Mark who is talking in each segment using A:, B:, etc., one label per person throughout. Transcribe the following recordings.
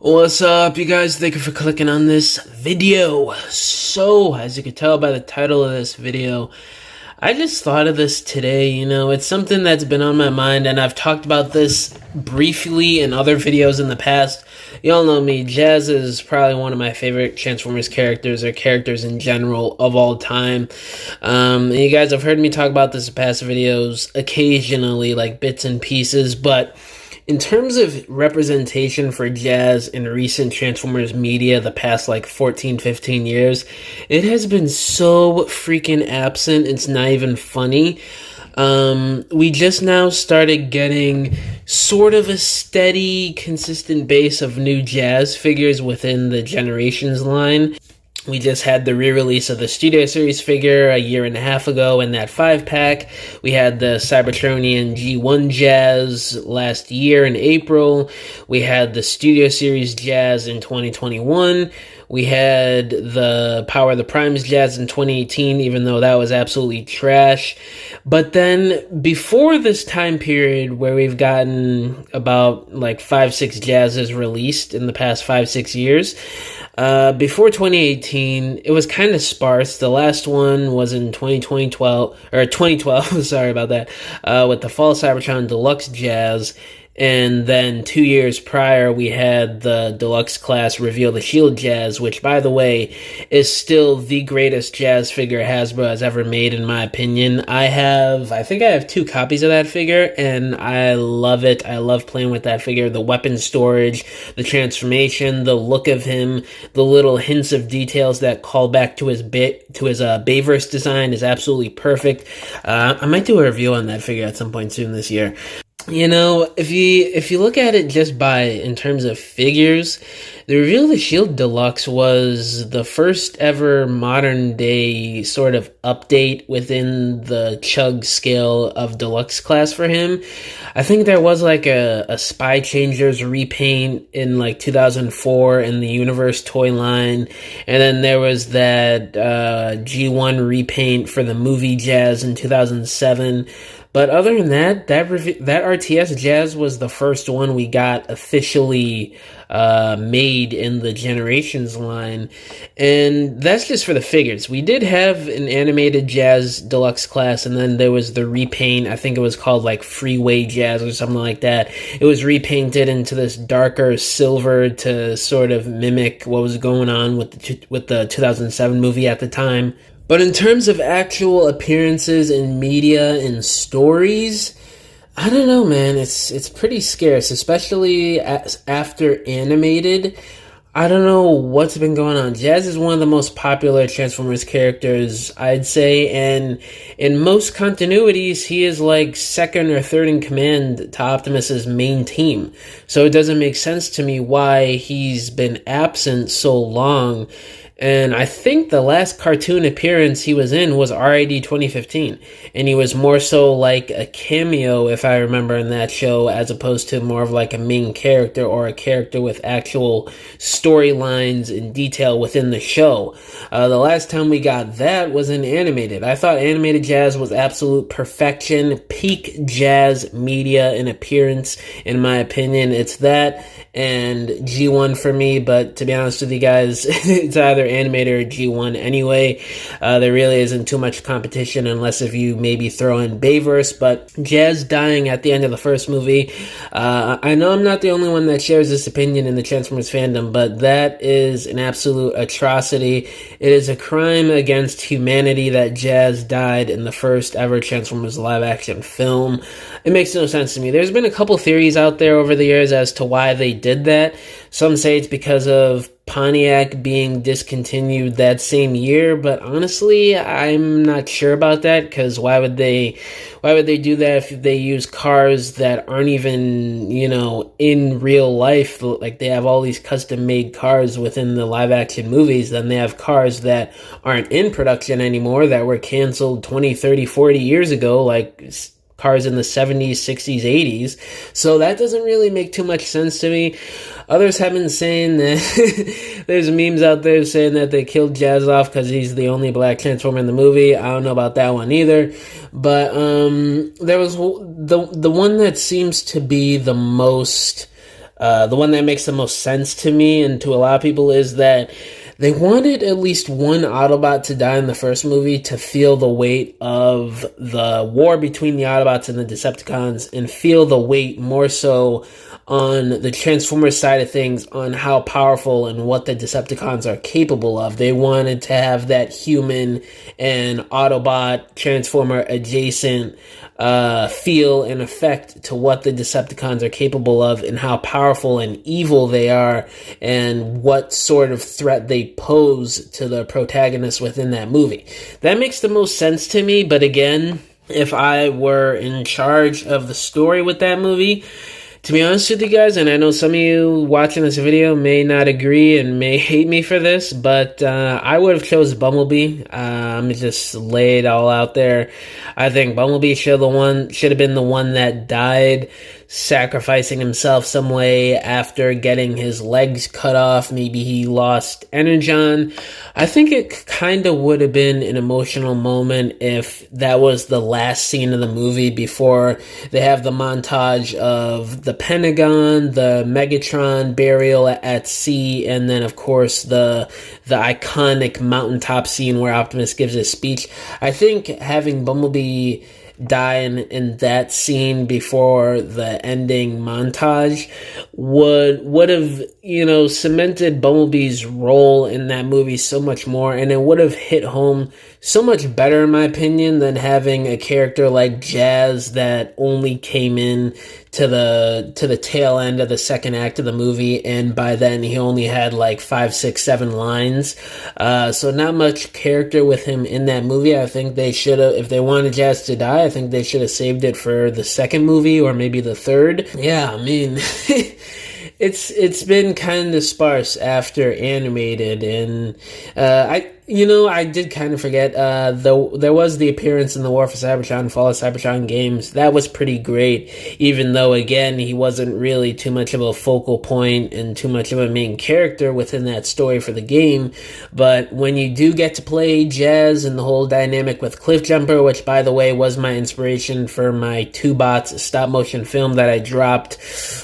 A: What's up, you guys? Thank you for clicking on this video. So, as you can tell by the title of this video, I just thought of this today. It's something that's been on my mind, and I've talked about this briefly in other videos in the past. Y'all know me. Jazz is probably one of my favorite Transformers characters, or characters in general, of all time. And you guys have heard me talk about this in past videos occasionally, like bits and pieces, but in terms of representation for Jazz in recent Transformers media the past 14, 15 years, it has been so freaking absent, it's not even funny. We just now started getting sort of a steady, consistent base of new Jazz figures within the Generations line. We just had the re-release of the Studio Series figure a year and a half ago in that 5-pack. We had the Cybertronian G1 Jazz last year in April. We had the Studio Series Jazz in 2021. We had the Power of the Primes Jazz in 2018, even though that was absolutely trash. But then before this time period where we've gotten about 5-6 Jazzes released in the past 5-6 years, before 2018, it was kind of sparse. The last one was in 2012, sorry about that, with the Fall Cybertron Deluxe Jazz. And then 2 years prior, we had the Deluxe Class Reveal the Shield Jazz, which, by the way, is still the greatest Jazz figure Hasbro has ever made, in my opinion. I think I have 2 copies of that figure, and I love it. I love playing with that figure. The weapon storage, the transformation, the look of him, the little hints of details that call back to his Bayverse design is absolutely perfect. I might do a review on that figure at some point soon this year. If you look at it just in terms of figures, the Reveal the Shield Deluxe was the first ever modern day sort of update within the chug scale of Deluxe class for him. I think there was a Spy Changers repaint in 2004 in the Universe toy line, and then there was that G1 repaint for the movie Jazz in 2007. But other than that RTS Jazz was the first one we got officially made in the Generations line. And that's just for the figures. We did have an animated Jazz Deluxe class, and then there was the repaint. I think it was called Freeway Jazz or something like that. It was repainted into this darker silver to sort of mimic what was going on with the 2007 movie at the time. But in terms of actual appearances in media and stories, I don't know, man. It's pretty scarce, especially after animated. I don't know what's been going on. Jazz is one of the most popular Transformers characters, I'd say, and in most continuities, he is second or third in command to Optimus's main team. So it doesn't make sense to me why he's been absent so long. And I think the last cartoon appearance he was in was RID 2015. And he was more so like a cameo, if I remember, in that show, as opposed to more of a main character or a character with actual storylines and detail within the show. The last time we got that was in animated. I thought animated Jazz was absolute perfection, peak Jazz media and appearance, in my opinion. It's that and G1 for me, but to be honest with you guys, it's either animated or G1 anyway. There really isn't too much competition unless if you maybe throw in Bayverse, but Jazz dying at the end of the first movie, I know I'm not the only one that shares this opinion in the Transformers fandom, but that is an absolute atrocity. It is a crime against humanity that Jazz died in the first ever Transformers live action film. It makes no sense to me. There's been a couple theories out there over the years as to why they did that. Some say it's because of Pontiac being discontinued that same year, but honestly, I'm not sure about that, because why would they do that if they use cars that aren't even, in real life? They have all these custom-made cars within the live-action movies, then they have cars that aren't in production anymore, that were canceled 20, 30, 40 years ago, cars in the 70s, 60s, 80s. So that doesn't really make too much sense to me. Others have been saying that there's memes out there saying that they killed Jazz off because he's the only black Transformer in the movie. I don't know about that one either. But there was the one that seems to be the most The one that makes the most sense to me and to a lot of people is that they wanted at least one Autobot to die in the first movie to feel the weight of the war between the Autobots and the Decepticons, and feel the weight more so on the Transformers side of things, on how powerful and what the Decepticons are capable of. They wanted to have that human and Autobot Transformer adjacent feel and effect to what the Decepticons are capable of, and how powerful and evil they are, and what sort of threat they pose to the protagonists within that movie. That makes the most sense to me, but again, if I were in charge of the story with that movie, to be honest with you guys, and I know some of you watching this video may not agree and may hate me for this, but I would have chose Bumblebee. I'm just lay it all out there. I think Bumblebee should have been the one that died, sacrificing himself some way after getting his legs cut off. Maybe he lost Energon. I think it kind of would have been an emotional moment if that was the last scene of the movie before they have the montage of the Pentagon, the Megatron burial at sea, and then of course the iconic mountaintop scene where Optimus gives his speech. I think having Bumblebee die in that scene before the ending montage would have, cemented Bumblebee's role in that movie so much more, and it would have hit home so much better, in my opinion, than having a character like Jazz that only came in to the tail end of the second act of the movie, and by then he only had like 5, 6, 7 lines. So not much character with him in that movie. I think they should have, if they wanted Jazz to die, I think they should have saved it for the second movie or maybe the third. Yeah, I mean, it's been kind of sparse after animated, and I did kind of forget, there was the appearance in the War for Cybertron, Fall of Cybertron games. That was pretty great, even though, again, he wasn't really too much of a focal point and too much of a main character within that story for the game. But when you do get to play Jazz and the whole dynamic with Cliffjumper, which, by the way, was my inspiration for my Two Bots stop-motion film that I dropped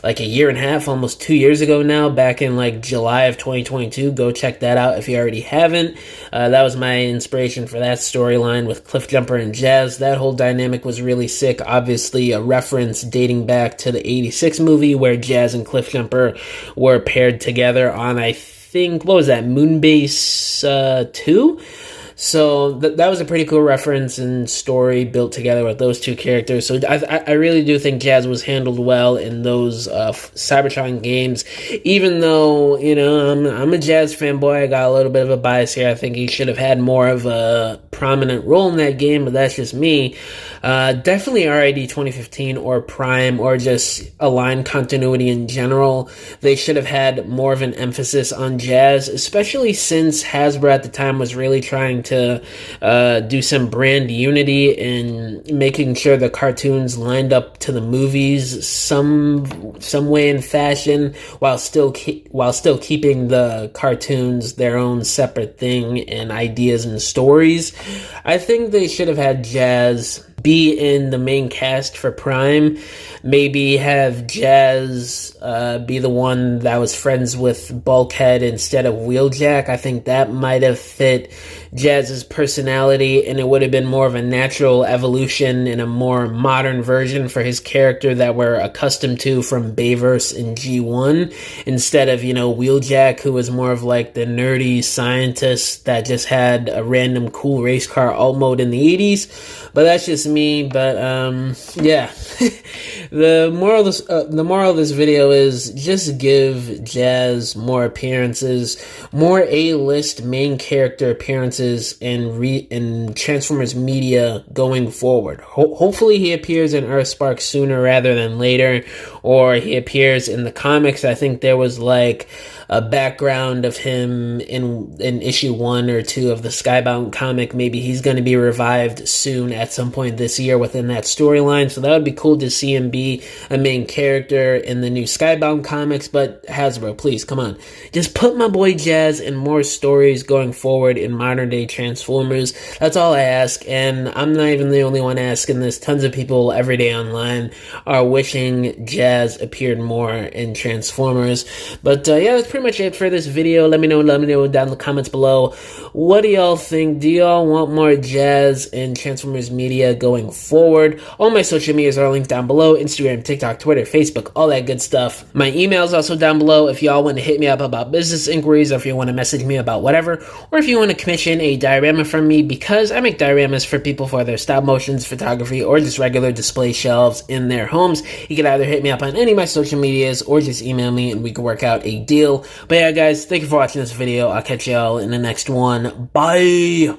A: like a year and a half, almost 2 years ago now, back in like July of 2022. Go check that out if you already haven't. That was my inspiration for that storyline with Cliffjumper and Jazz. That whole dynamic was really sick. Obviously, a reference dating back to the 86 movie where Jazz and Cliffjumper were paired together on, I think, what was that, Moonbase 2? So that was a pretty cool reference and story built together with those two characters. So I really do think Jazz was handled well in those Cybertron games. Even though, I'm a Jazz fanboy, I got a little bit of a bias here. I think he should have had more of a prominent role in that game, but that's just me. Definitely RID 2015 or Prime, or just Align continuity in general. They should have had more of an emphasis on Jazz, especially since Hasbro at the time was really trying to do some brand unity in making sure the cartoons lined up to the movies some way in fashion, while still keeping the cartoons their own separate thing and ideas and stories. I think they should have had Jazz be in the main cast for Prime. Maybe have Jazz be the one that was friends with Bulkhead instead of Wheeljack. I think that might have fit Jazz's personality, and it would have been more of a natural evolution and a more modern version for his character that we're accustomed to from Bayverse and G1, instead of, Wheeljack, who was more of like the nerdy scientist that just had a random cool race car alt mode in the 80s. But that's just me. But yeah. The moral of this video is just give Jazz more appearances, more A-list main character appearances in Transformers media going forward. Hopefully he appears in Earthspark sooner rather than later, or he appears in the comics. I think there was like a background of him in issue 1 or 2 of the Skybound comic. Maybe he's going to be revived soon at some point this year within that storyline. So that would be cool to see him be a main character in the new Skybound comics. But Hasbro, please, come on. Just put my boy Jazz in more stories going forward in modern modern day Transformers. That's all I ask, and I'm not even the only one asking this. Tons of people every day online are wishing Jazz appeared more in Transformers. But yeah, that's pretty much it for this video. Let me know down in the comments below. What do y'all think? Do y'all want more Jazz in Transformers media going forward? All my social medias are linked down below: Instagram, TikTok, Twitter, Facebook, all that good stuff. My email is also down below if y'all want to hit me up about business inquiries, or if you want to message me about whatever, or if you want to commission a diorama from me, because I make dioramas for people for their stop motions, photography, or just regular display shelves in their homes. You can either hit me up on any of my social medias or just email me and we can work out a deal. But yeah, guys, thank you for watching this video. I'll catch y'all in the next one. Bye!